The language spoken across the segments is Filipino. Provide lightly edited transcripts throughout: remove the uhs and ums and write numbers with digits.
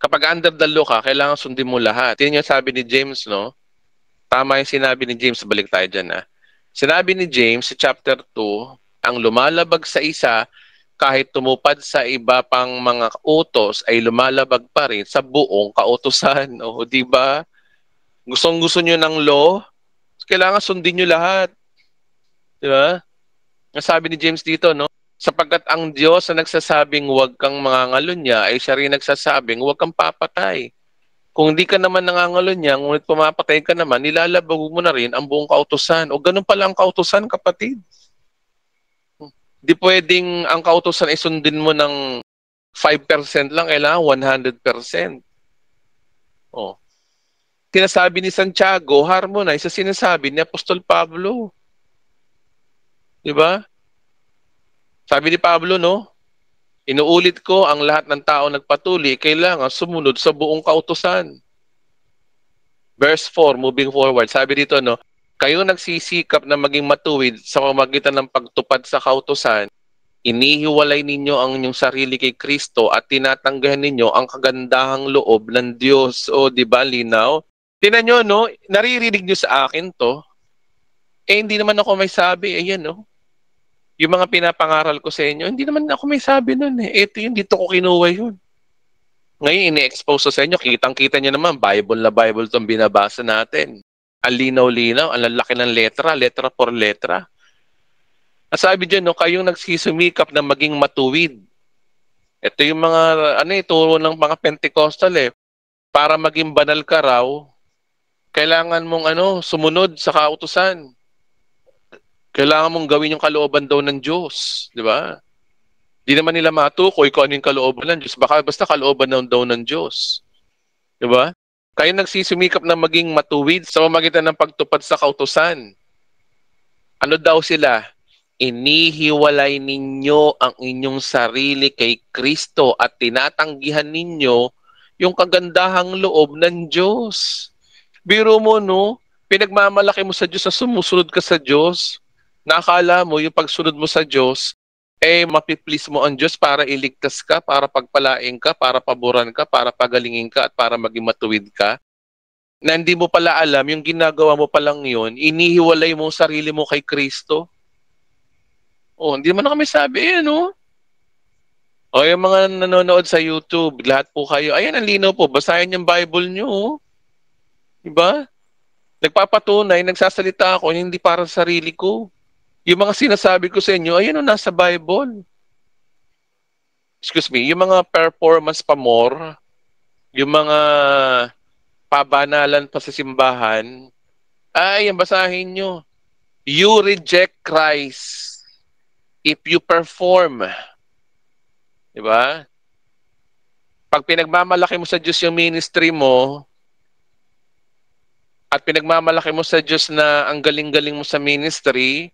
Kapag under the law ka, kailangan sundin mo lahat. Yun yung sabi ni James, no? Tama yung sinabi ni James. Balik tayo dyan, ha? Sinabi ni James sa chapter 2, ang lumalabag sa isa, kahit tumupad sa iba pang mga utos, ay lumalabag pa rin sa buong kautusan. O, di ba? Gustong-gusto nyo ng law, kailangan sundin nyo lahat. Di ba? Sabi ni James dito, no? Sapagkat ang Diyos na nagsasabing huwag kang mangangalunya, ay siya rin nagsasabing huwag kang papatay. Kung hindi ka naman nangangalunya, ngunit pumapatay ka naman, nilalabag mo na rin ang buong kautusan. O ganun pala ang kautusan, kapatid. Di pwedeng ang kautusan ay sundin mo ng 5% lang, kailangan 100%. Oh. Sinasabi ni Santiago, harmonize sa sinasabi ni Apostol Pablo. Di ba? Sabi ni Pablo, no? Inuulit ko, ang lahat ng tao nagpatuli, kailangan sumunod sa buong kautusan. Verse 4, moving forward, sabi dito, no? Kayo nagsisikap na maging matuwid sa pamamagitan ng pagtupad sa kautusan, inihiwalay ninyo ang inyong sarili kay Kristo at tinatanggahan ninyo ang kagandahang loob ng Diyos. O, di ba, linaw? Tingnan nyo, no? Naririnig nyo sa akin to. Hindi naman ako may sabi. Ayan, no? Yung mga pinapangaral ko sa inyo, hindi naman ako may sabi nun eh. Ito yun, dito ko kinuha yun. Ngayon, ini-expose sa inyo, kitang-kita nyo naman, Bible na Bible itong binabasa natin. Ang linaw-linaw, ang lalaki ng letra, letra por letra. At sabi dyan, no, kayong nagsisumikap na maging matuwid. Ito yung mga, turo ng mga Pentecostal eh. Para maging banal ka raw, kailangan mong sumunod sa kautusan. Kailangan mong gawin yung kalooban daw ng Diyos. Di ba? Di naman nila matukoy kung ano yung kalooban ng Diyos. Basta kalooban daw ng Diyos. Di ba? Kayo nagsisumikap na maging matuwid sa pamamagitan ng pagtupad sa kautusan. Ano daw sila? Inihiwalay ninyo ang inyong sarili kay Kristo at tinatanggihan ninyo yung kagandahang loob ng Diyos. Biro mo, no? Pinagmamalaki mo sa Diyos na sumusunod ka sa Diyos. Nakakala mo yung pagsunod mo sa Diyos, mapiplease mo ang Diyos para iligtas ka, para pagpalain ka, para paboran ka, para pagalingin ka, at para maging matuwid ka. Na hindi mo pala alam, yung ginagawa mo palang yun, inihiwalay mo sarili mo kay Kristo. Hindi naman kami sabi, no? Yung mga nanonood sa YouTube, lahat po kayo, ayan, ang linaw po, basahin yung Bible nyo. Diba? Nagpapatunay, nagsasalita ako, hindi para sa sarili ko. Yung mga sinasabi ko sa inyo, ayan nasa Bible. Excuse me, yung mga performance pa more, yung mga pabanalan pa sa simbahan, ayan, basahin nyo. You reject Christ if you perform. Diba? Pag pinagmamalaki mo sa Diyos yung ministry mo, at pinagmamalaki mo sa Diyos na ang galing-galing mo sa ministry,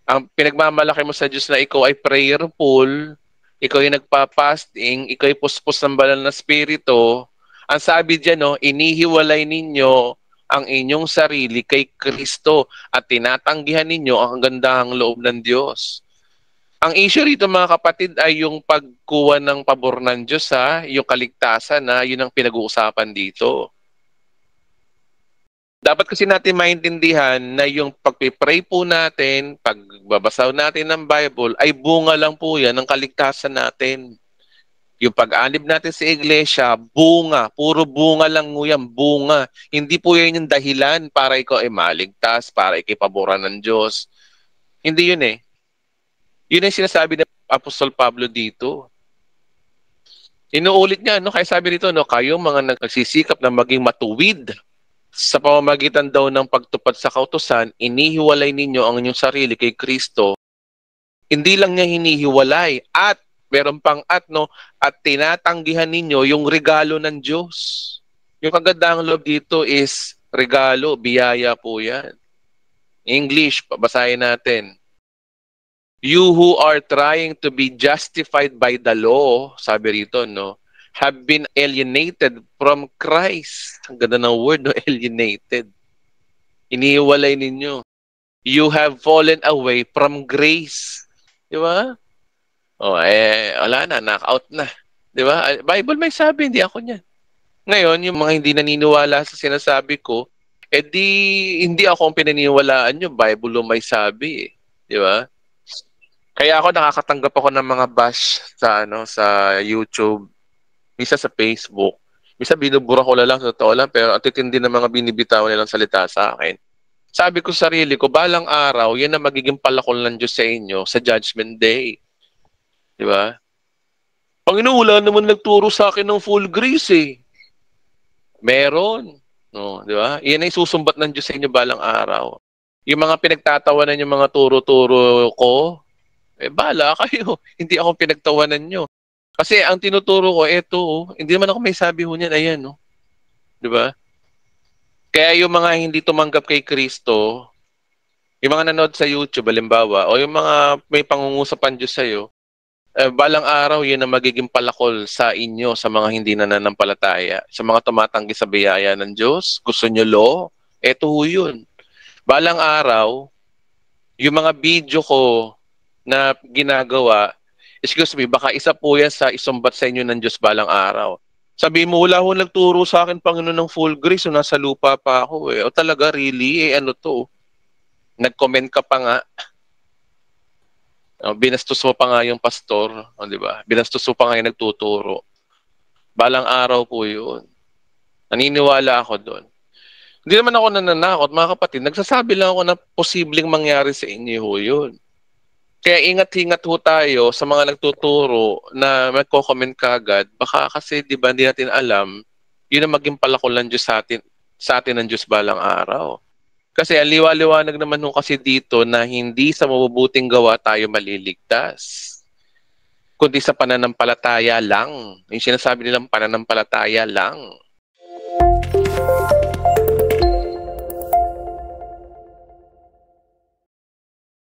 ang pinagmamalaki mo sa Diyos na ikaw ay prayerful, ikaw ay nagpa-fasting, ikaw ay puspos ng banal na spirito, ang sabi diyan, no, inihiwalay ninyo ang inyong sarili kay Kristo at tinatanggihan ninyo ang gandahang loob ng Diyos. Ang issue rito mga kapatid ay yung pagkuha ng pabor ng Diyos, yung kaligtasan, yun ang pinag-uusapan dito. Dapat kasi natin maintindihan na yung pagpipray po natin, pagbabasaw natin ng Bible, ay bunga lang po yan ng kaligtasan natin. Yung pag-anib natin sa iglesia, bunga. Puro bunga lang mo yan, bunga. Hindi po yan yung dahilan para ikaw ay maligtas, para ikipaboran ng Diyos. Hindi yun eh. Yun ang sinasabi ng Apostol Pablo dito. Inuulit niya, no? Kaya sabi dito, no, kayo mga nagsisikap na maging matuwid sa pamamagitan daw ng pagtupad sa kautusan, inihiwalay ninyo ang inyong sarili kay Kristo. Hindi lang niya hinihiwalay at meron pang at tinatanggihan ninyo yung regalo ng Diyos. Yung kagandahang loob dito is regalo, biyaya po yan. English, basahin natin. You who are trying to be justified by the law, sabi rito, no, have been alienated from Christ. Ang ganda ng word, no? Alienated. Inihiwalay ninyo. You have fallen away from grace. Di ba? Wala na, knock out na. Di ba? Bible may sabi, hindi ako niyan. Ngayon, yung mga hindi naniniwala sa sinasabi ko, hindi ako ang pinaniniwalaan nyo. Bible may sabi eh. Di ba? Kaya ako nakakatanggap ako ng mga bash sa sa YouTube, misa sa Facebook. Misa binubura ko na lang sa totoo lang, pero ang titindi ng mga binibitawan nilang salita sa akin. Sabi ko sa sarili ko, balang araw, yan ang magiging palakol ng Diyos sa inyo sa Judgment Day. Di ba? Panginoon, wala naman nagturo sa akin ng full grace eh. Meron. No, di ba? Yan ay susumbat ng Diyos sa inyo balang araw. Yung mga pinagtatawanan yung mga turo-turo ko, bala kayo. Hindi ako pinagtawanan nyo. Kasi ang tinuturo ko, eto, hindi naman ako may sabi ho niyan, ayan, no? Di ba? Kaya yung mga hindi tumanggap kay Kristo, yung mga nanood sa YouTube, halimbawa, o yung mga may pangungusapan Diyos sa'yo, balang araw, yun ang magiging palakol sa inyo, sa mga hindi nananampalataya, sa mga tumatanggi sa biyaya ng Diyos. Gusto nyo law? Eto ho yun. Balang araw, yung mga video ko na ginagawa, excuse me, baka isa po yan sa isumbat sa inyo ng Diyos balang araw. Sabi mo, wala ho nagturo sa akin, Panginoon, ng full grace, so nasa lupa pa ako eh. O talaga, really? Ano to? Nag-comment ka pa nga. Binastos mo pa nga yung pastor, di ba? Binastos mo pa nga yung nagtuturo. Balang araw po yun. Naniniwala ako doon. Hindi naman ako nananakot, mga kapatid. Nagsasabi lang ako na posibleng mangyari sa inyo yun. Kaya ingat-ingat ho tayo sa mga nagtuturo na magko-comment kagad. Baka kasi, di ba, hindi natin alam, yun ang maging palakol ng Diyos sa atin ng Diyos balang araw. Kasi ang liwa-liwanag naman ho kasi dito na hindi sa mabubuting gawa tayo maliligtas, kundi sa pananampalataya lang. Yung sinasabi nilang pananampalataya lang.